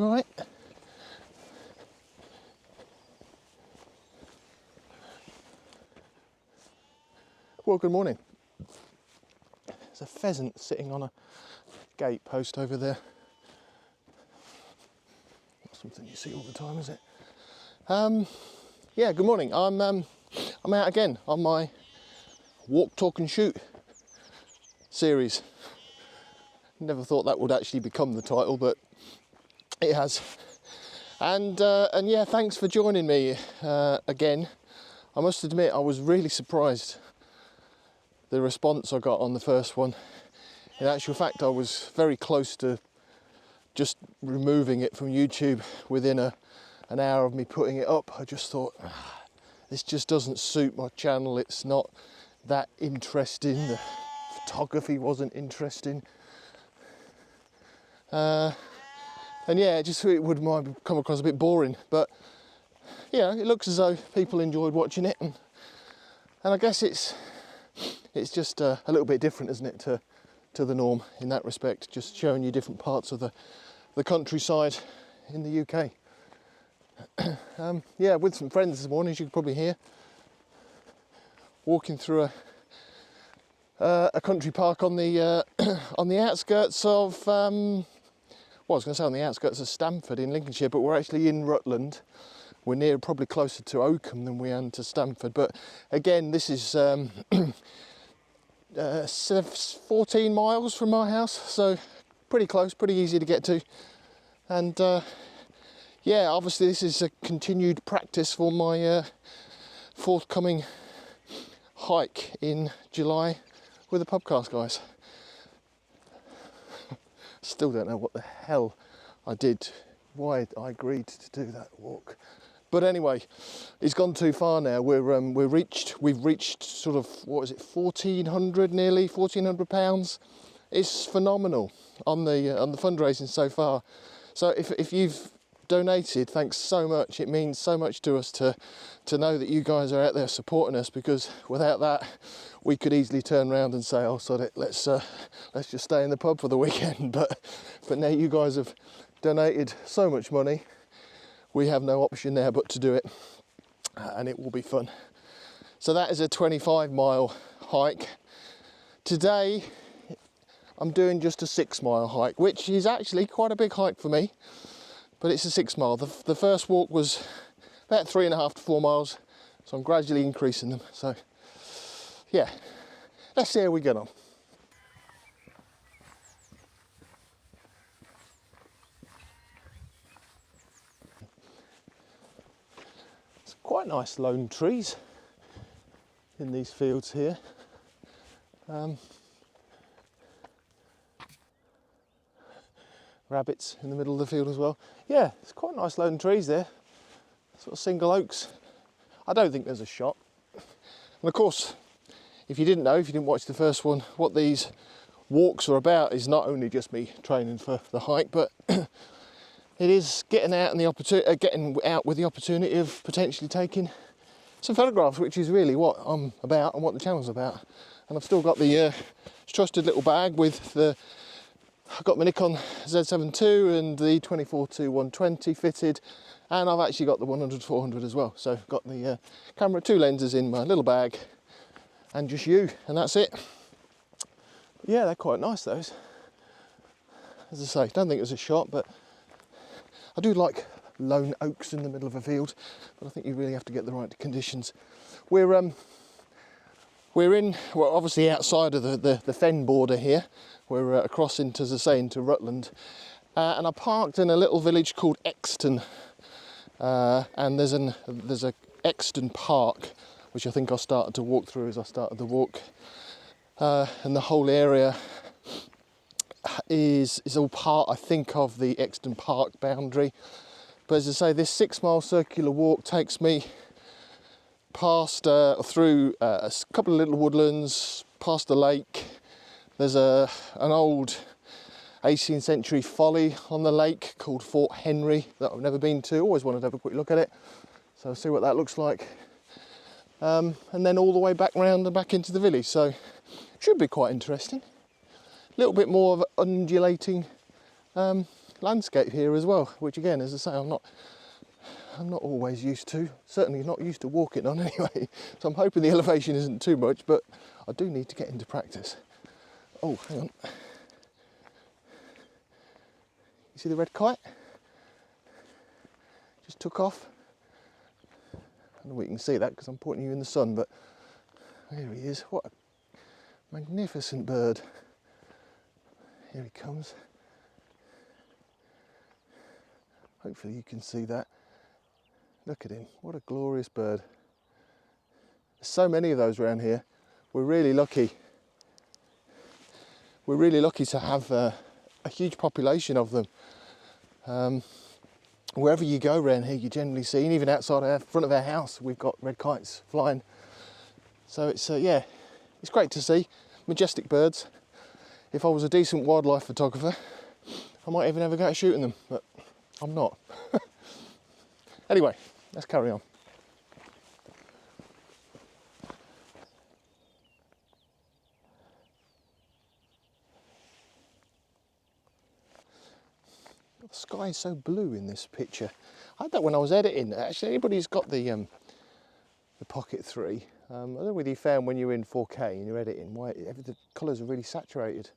Right. Well, good morning. There's a pheasant sitting on a gate post over there. Not something you see all the time, is it? Yeah, good morning. I'm out again on my walk, talk and shoot series. Never thought that would actually become the title, but it has. And yeah, thanks for joining me again. I must admit, I was really surprised the response I got on the first one. In actual fact, I was very close to just removing it from YouTube within an hour of me putting it up. I just thought, this just doesn't suit my channel. It's not that interesting. The photography wasn't interesting. And yeah, it might come across a bit boring. But yeah, it looks as though people enjoyed watching it, and I guess it's just a little bit different, isn't it, to the norm in that respect, just showing you different parts of the countryside in the UK. Yeah, with some friends this morning, as you can probably hear, walking through a country park on the on the outskirts of I was going to say on the outskirts of Stamford in Lincolnshire, but we're actually in Rutland. We're probably closer to Oakham than we are to Stamford, but again, this is 14 miles from my house, so pretty close, pretty easy to get to. And yeah, obviously this is a continued practice for my forthcoming hike in July with the podcast guys. Still don't know what the hell I did, why I agreed to do that walk. But anyway, it's gone too far now. We've reached sort of, what is it, 1,400 nearly, 1,400 pounds. It's phenomenal on the fundraising so far. So if you've donated, thanks so much. It means so much to us to know that you guys are out there supporting us, because without that, we could easily turn around and say, oh, sod it, let's just stay in the pub for the weekend. But now you guys have donated so much money, we have no option now but to do it, and it will be fun. So that is a 25-mile hike. Today, I'm doing just a 6-mile hike, which is actually quite a big hike for me, but it's a 6-mile. The first walk was about 3.5 to 4 miles, so I'm gradually increasing them. So yeah, let's see how we get on. It's quite nice lone trees in these fields here. Rabbits in the middle of the field as well. Yeah, it's quite nice lone trees there, sort of single oaks. I don't think there's a shot. And of course, if you didn't watch the first one, what these walks are about is not only just me training for the hike, but it is getting out with the opportunity of potentially taking some photographs, which is really what I'm about and what the channel's about. And I've still got the trusted little bag with I've got my Nikon Z7 II and the 24-120 fitted, and I've actually got the 100-400 as well. So I've got the camera, 2 lenses in my little bag, and just you, and that's it. But yeah, they're quite nice, those. As I say, don't think it was a shot, but I do like lone oaks in the middle of a field, but I think you really have to get the right conditions. We're obviously outside of the fen border here. We're across into, as I say, into Rutland, and I parked in a little village called Exton, and there's a Exton Park, which I think I started to walk through as I started the walk, and the whole area is all part, I think, of the Exton Park boundary. But as I say, this 6-mile circular walk takes me past through a couple of little woodlands, past the lake. There's an old 18th century folly on the lake called Fort Henry that I've never been to. Always wanted to have a quick look at it, so I'll see what that looks like. And then all the way back round and back into the village, so should be quite interesting. A little bit more of undulating landscape here as well, which again, as I say, I'm not always used to, certainly not used to walking on anyway, so I'm hoping the elevation isn't too much, but I do need to get into practice. Oh, hang on. You see the red kite? Just took off. I don't know if you can see that because I'm pointing you in the sun, but there he is. What a magnificent bird. Here he comes. Hopefully you can see that. Look at him, what a glorious bird. There's so many of those around here. We're really lucky. We're really lucky to have a huge population of them. Wherever you go around here, you generally see, and even outside our front of our house, we've got red kites flying. So it's yeah, it's great to see majestic birds. If I was a decent wildlife photographer, I might even have a go at shooting them, but I'm not. Anyway, let's carry on. The sky is so blue in this picture. I had that when I was editing. Actually, anybody who's got the Pocket 3, I don't know whether you found when you're in 4K and you're editing, why the colours are really saturated.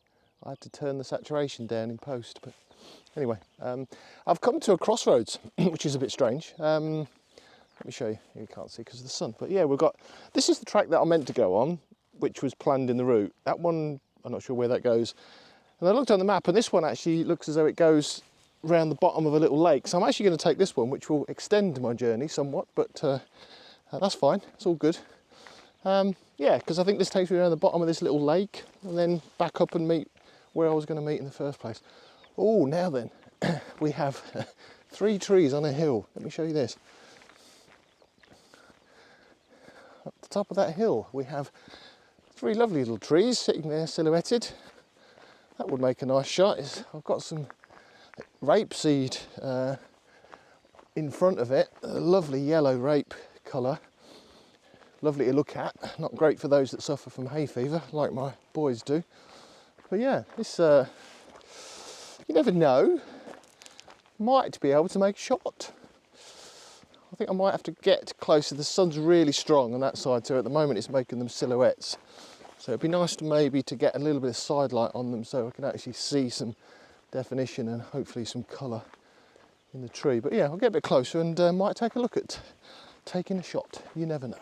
I had to turn the saturation down in post, but anyway, I've come to a crossroads, which is a bit strange. Let me show you. You can't see because of the sun, but yeah, this is the track that I meant to go on, which was planned in the route. That one, I'm not sure where that goes. And I looked on the map, and this one actually looks as though it goes around the bottom of a little lake. So I'm actually going to take this one, which will extend my journey somewhat, but that's fine. It's all good. Yeah, because I think this takes me around the bottom of this little lake and then back up and meet where I was going to meet in the first place. Oh, now then, we have 3 trees on a hill. Let me show you this. At the top of that hill, we have 3 lovely little trees sitting there silhouetted. That would make a nice shot. I've got some rapeseed in front of it, a lovely yellow rape colour. Lovely to look at, not great for those that suffer from hay fever, like my boys do. But yeah, this, you never know, might be able to make a shot. I think I might have to get closer. The sun's really strong on that side, so at the moment it's making them silhouettes. So it'd be nice to maybe to get a little bit of side light on them so I can actually see some definition and hopefully some colour in the tree. But yeah, I'll get a bit closer and might take a look at taking a shot. You never know.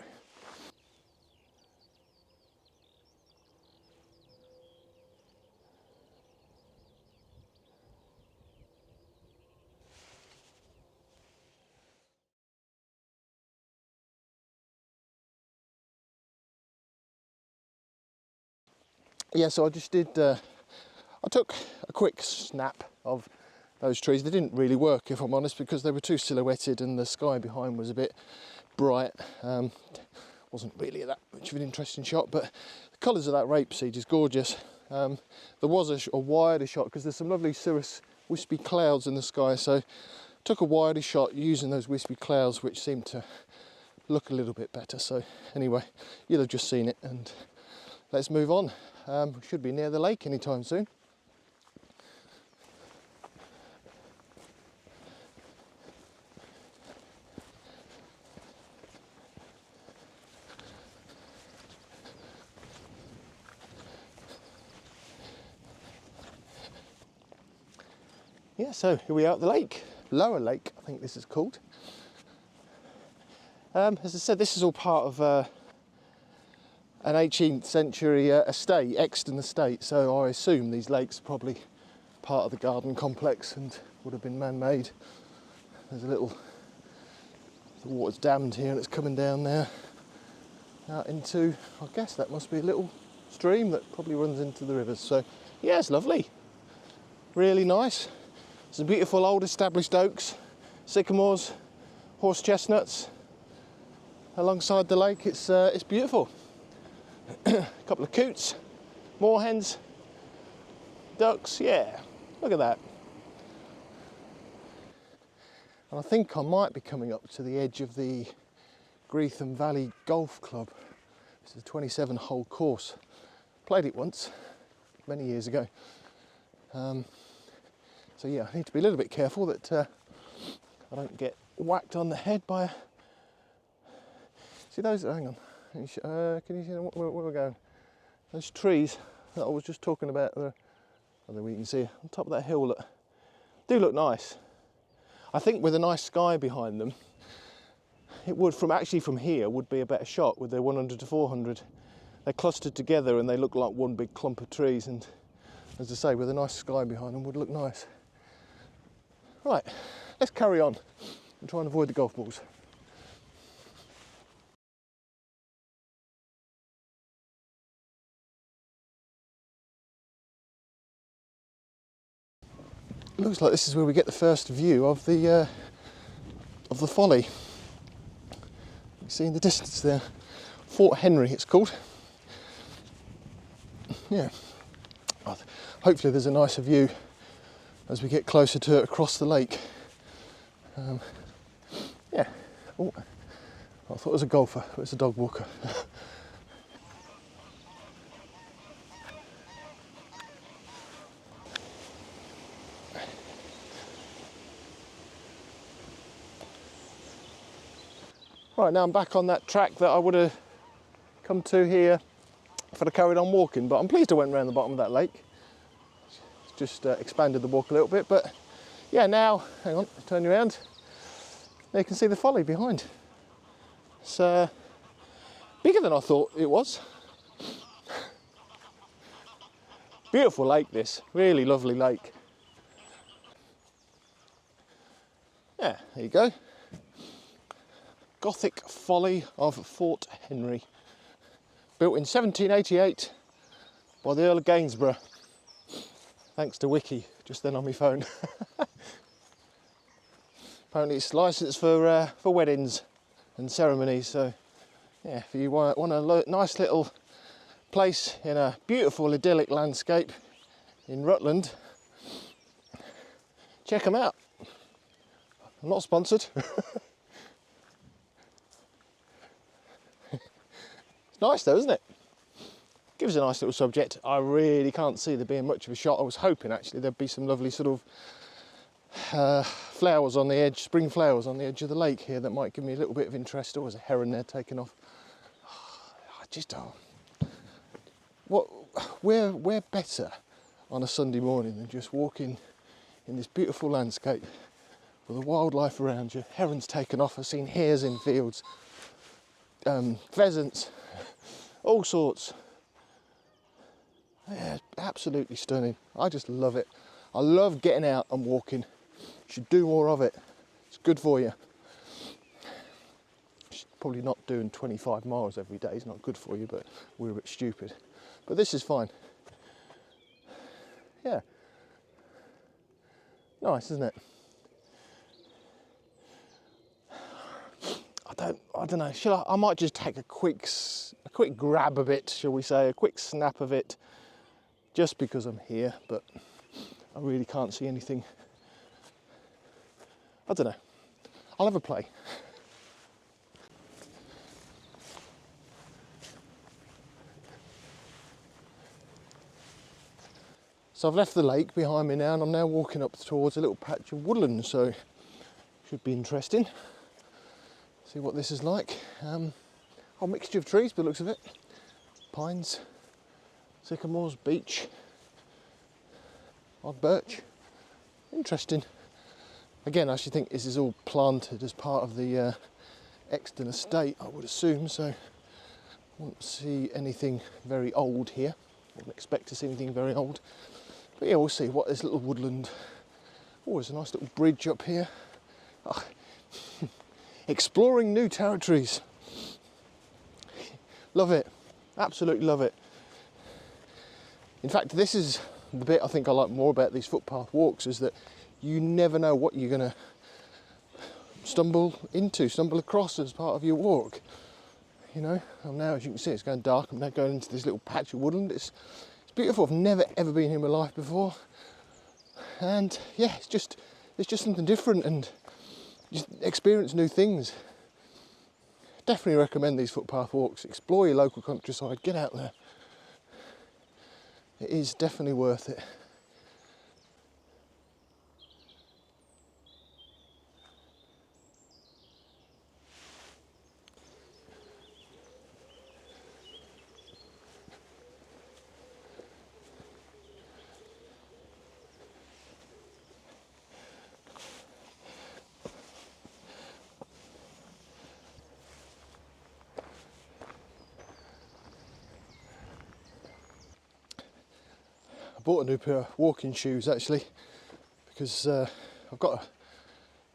Yeah, so I just did, I took a quick snap of those trees. They didn't really work, if I'm honest, because they were too silhouetted and the sky behind was a bit bright. Wasn't really that much of an interesting shot, but the colours of that rapeseed is gorgeous. There was a wider shot because there's some lovely cirrus wispy clouds in the sky, so took a wider shot using those wispy clouds, which seemed to look a little bit better. So anyway, you'll have just seen it, and let's move on. We should be near the lake anytime soon. Yeah, so here we are at the lake, Lower Lake, I think this is called. As I said, this is all part of an 18th century estate, Exton estate, so I assume these lakes are probably part of the garden complex and would have been man-made. There's a little, the water's dammed here and it's coming down there out into, I guess that must be a little stream that probably runs into the rivers. So yeah, it's lovely, really nice. Some beautiful old established oaks, sycamores, horse chestnuts alongside the lake. It's beautiful. A couple of coots, moorhens, ducks, yeah, look at that. And I think I might be coming up to the edge of the Greetham Valley Golf Club. This is a 27-hole course. Played it once, many years ago. So So yeah, I need to be a little bit careful that I don't get whacked on the head by a... See those, hang on, can you see where we're going? Those trees that I was just talking about, I don't know what you can see, on top of that hill, that do look nice. I think with a nice sky behind them, it would, from here, would be a better shot with their 100 to 400. They're clustered together and they look like one big clump of trees, and as I say, with a nice sky behind them would look nice. Right, let's carry on and try and avoid the golf balls. Looks like this is where we get the first view of the Folly. You see in the distance there, Fort Henry it's called. Yeah, hopefully there's a nicer view as we get closer to it across the lake. Yeah, oh, I thought it was a golfer, but it's a dog walker. Right, now I'm back on that track that I would have come to here if I'd have carried on walking, but I'm pleased I went around the bottom of that lake. Just expanded the walk a little bit, but yeah, now, hang on, turn you around. There you can see the Folly behind. It's bigger than I thought it was. Beautiful lake this, really lovely lake. Yeah, there you go. Gothic Folly of Fort Henry. Built in 1788 by the Earl of Gainsborough. Thanks to Wiki, just then on my phone. Apparently it's licensed for weddings and ceremonies, so yeah, if you want a nice little place in a beautiful idyllic landscape in Rutland, check them out. I'm not sponsored. It's nice though, isn't it? Gives a nice little subject. I really can't see there being much of a shot. I was hoping actually there'd be some lovely sort of flowers on the edge, spring flowers on the edge of the lake here that might give me a little bit of interest. Oh, there's a heron there taking off. I just we're better on a Sunday morning than just walking in this beautiful landscape with the wildlife around you. Herons taken off. I've seen hares in fields, pheasants, all sorts. Yeah, absolutely stunning. I just love it. I love getting out and walking. You should do more of it. It's good for you. Probably not doing 25 miles every day. It's not good for you, but we're a bit stupid. But this is fine. Yeah. Nice, isn't it? I don't know. I might just take a quick grab of it, shall we say, a quick snap of it, just because I'm here. But I really can't see anything. I don't know. I'll have a play. So I've left the lake behind me now, and I'm now walking up towards a little patch of woodland, so should be interesting. See what this is like. A mixture of trees by the looks of it. Pines, sycamores, beech, odd birch. Interesting. Again, I actually think this is all planted as part of the Exton estate, I would assume, so I won't see anything very old here. I wouldn't expect to see anything very old. But yeah, we'll see what this little woodland... Oh, there's a nice little bridge up here. Oh. Exploring new territories. Love it. Absolutely love it. In fact, this is the bit I think I like more about these footpath walks, is that you never know what you're going to stumble across as part of your walk. You know, and now as you can see it's going dark. I'm now going into this little patch of woodland. It's beautiful. I've never ever been here in my life before, and yeah, it's just something different, and just experience new things. Definitely recommend these footpath walks. Explore your local countryside. Get out there. It is definitely worth it. bought a new pair of walking shoes actually, because I've got a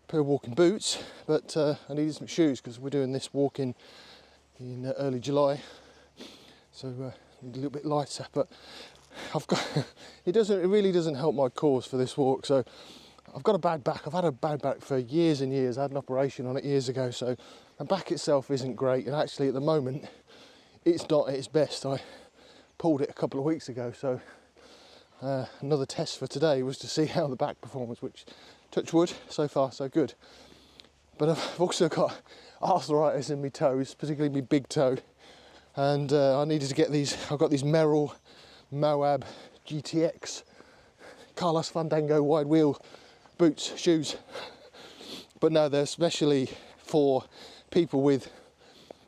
pair of walking boots, but I needed some shoes because we're doing this walk in early July, so need a little bit lighter. But I've got it really doesn't help my cause for this walk. So I've got a bad back. I've had a bad back for years and years. I had an operation on it years ago, so my back itself isn't great, and actually at the moment it's not at its best. I pulled it a couple of weeks ago, so another test for today was to see how the back performance, which, touch wood, so far so good. But I've also got arthritis in my toes, particularly my big toe, and I needed to get these. I've got these Merrell Moab GTX Carlos Fandango wide wheel boots, shoes, but no, they're especially for people with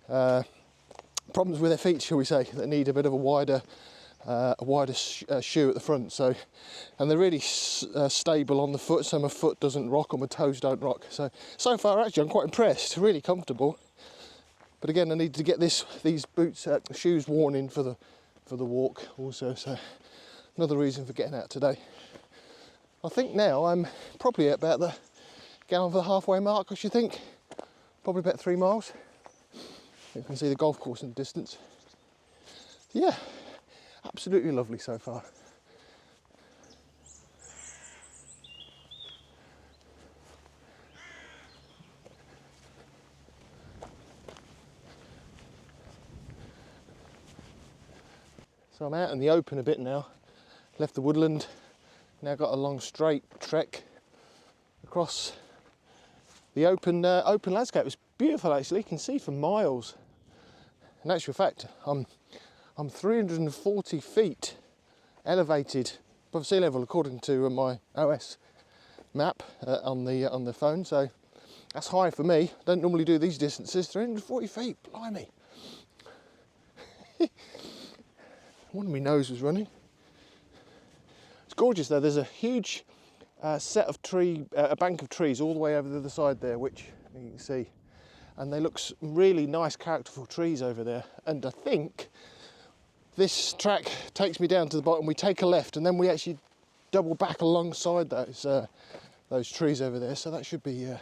problems with their feet, shall we say, that need a bit of a wider shoe at the front. So, and they're really stable on the foot, so my foot doesn't rock or my toes don't rock. So far actually I'm quite impressed, really comfortable. But again, I need to get these boots, shoes worn in for the walk also. So another reason for getting out today. I think now I'm probably about getting over the halfway mark, I should think. Probably about 3 miles. You can see the golf course in the distance. Yeah, absolutely lovely so far. So I'm out in the open a bit now. Left the woodland. Now got a long straight trek across the open landscape. It's beautiful actually. You can see for miles. In actual fact, I'm 340 feet elevated above sea level according to my OS map on the phone. So that's high for me. I don't normally do these distances. 340 feet, blimey. One of my nose was running. It's gorgeous though. There's a huge set of a bank of trees all the way over the other side there, which you can see, and they look really nice, characterful trees over there. And I think this track takes me down to the bottom. We take a left, and then we actually double back alongside those trees over there. So that should be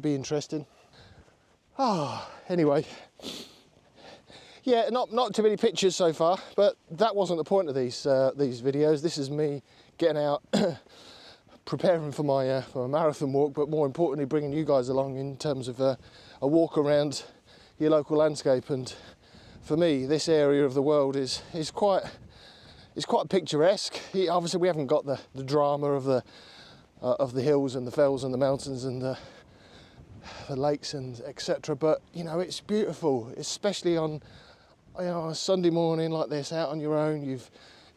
interesting. Anyway. Yeah, not too many pictures so far, but that wasn't the point of these videos. This is me getting out, preparing for my marathon walk, but more importantly, bringing you guys along in terms of a walk around your local landscape. And for me, this area of the world is quite picturesque. Obviously, we haven't got the drama of the hills and the fells and the mountains and the lakes and etc. But you know, it's beautiful, especially on a Sunday morning like this, out on your own. You've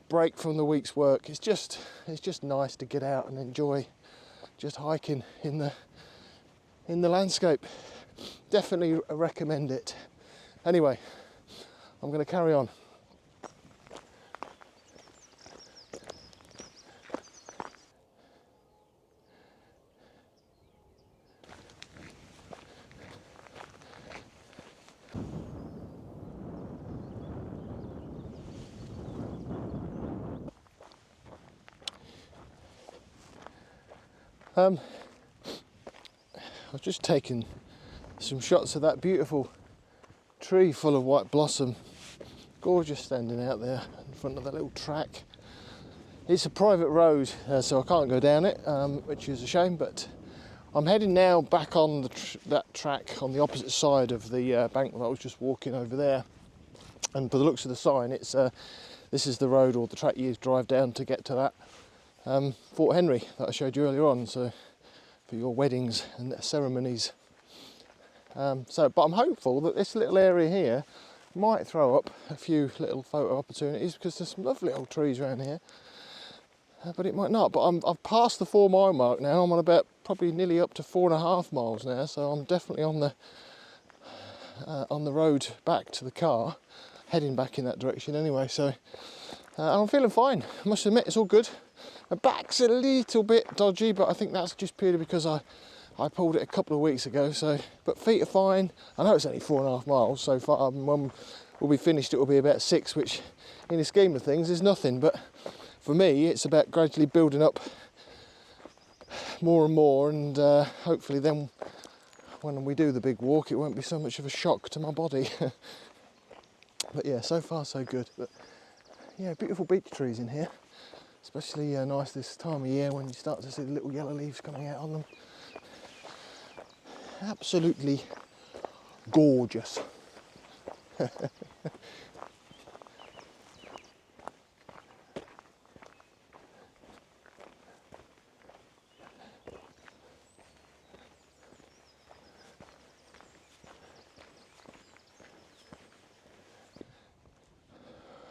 break from the week's work. It's just nice to get out and enjoy just hiking in the landscape. Definitely recommend it. Anyway, I'm going to carry on. I've just taken some shots of that beautiful tree full of white blossom. Gorgeous, standing out there in front of the little track. It's a private road, so I can't go down it, which is a shame, but I'm heading now back on that track on the opposite side of the bank that I was just walking over there. And by the looks of the sign, it's this is the road or the track you drive down to get to that Fort Henry that I showed you earlier on, so for your weddings and ceremonies. But I'm hopeful that this little area here might throw up a few little photo opportunities, because there's some lovely old trees around here. But it might not. But I've passed the 4 mile mark now. I'm on about probably nearly up to 4.5 miles now, so I'm definitely on the road back to the car, heading back in that direction anyway. So I'm feeling fine. I must admit, it's all good. My back's a little bit dodgy, but I think that's just purely because I pulled it a couple of weeks ago. So, but feet are fine. I know it's only 4.5 miles so far. When we'll be finished, it will be about 6, which in the scheme of things is nothing. But for me, it's about gradually building up more and more, and hopefully then when we do the big walk, it won't be so much of a shock to my body. But yeah, so far so good. But yeah, beautiful beech trees in here, especially nice this time of year when you start to see the little yellow leaves coming out on them. Absolutely gorgeous.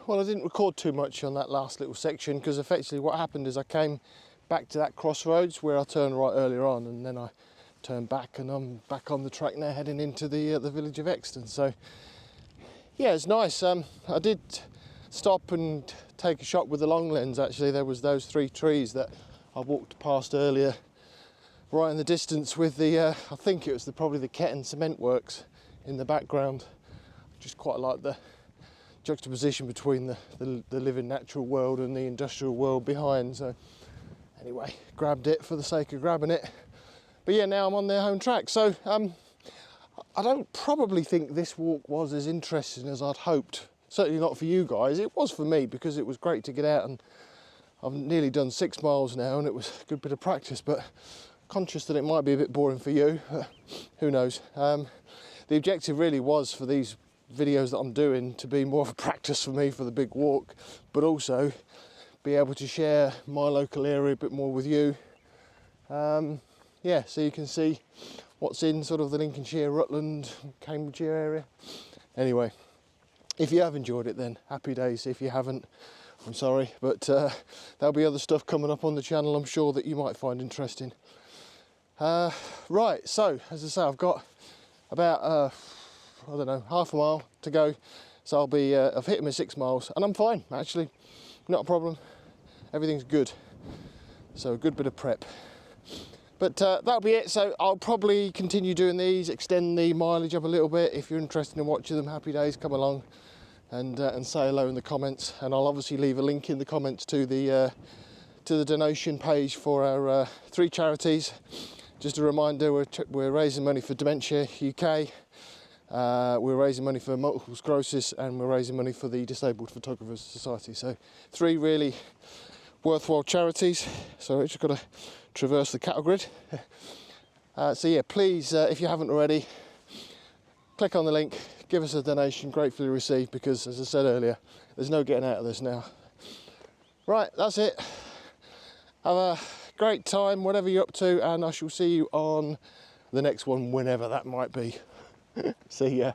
Well, I didn't record too much on that last little section because effectively what happened is I came back to that crossroads where I turned right earlier on, and then I turned back and I'm back on the track now heading into the village of Exton. So yeah, it's nice. I did stop and take a shot with the long lens. Actually, there was those 3 trees that I walked past earlier right in the distance with the I think it was probably the Ketton cement works in the background. Just quite like the juxtaposition between the living natural world and the industrial world behind. So anyway, grabbed it for the sake of grabbing it. But yeah, now I'm on their home track. So I don't probably think this walk was as interesting as I'd hoped. Certainly not for you guys. It was for me because it was great to get out, and I've nearly done 6 miles now and it was a good bit of practice, but conscious that it might be a bit boring for you. Who knows? The objective really was for these videos that I'm doing to be more of a practice for me for the big walk, but also be able to share my local area a bit more with you. Yeah, so you can see what's in sort of the Lincolnshire, Rutland, Cambridgeshire area. Anyway, if you have enjoyed it, then happy days. If you haven't, I'm sorry, but there'll be other stuff coming up on the channel I'm sure that you might find interesting. Right, so as I say, I've got about I don't know, half a mile to go, so I'll be I've hit my 6 miles and I'm fine actually, not a problem, everything's good. So a good bit of prep, but that'll be it. So I'll probably continue doing these, extend the mileage up a little bit. If you're interested in watching them, happy days, come along and say hello in the comments, and I'll obviously leave a link in the comments to the donation page for our 3 charities. Just a reminder, we're raising money for Dementia UK. We're raising money for multiple sclerosis, and we're raising money for the Disabled Photographers Society. So 3 really worthwhile charities. So I've just got to traverse the cattle grid. So yeah, please, if you haven't already, click on the link, give us a donation, gratefully received, because as I said earlier, there's no getting out of this now. Right, that's it. Have a great time, whatever you're up to, and I shall see you on the next one, whenever that might be. See ya.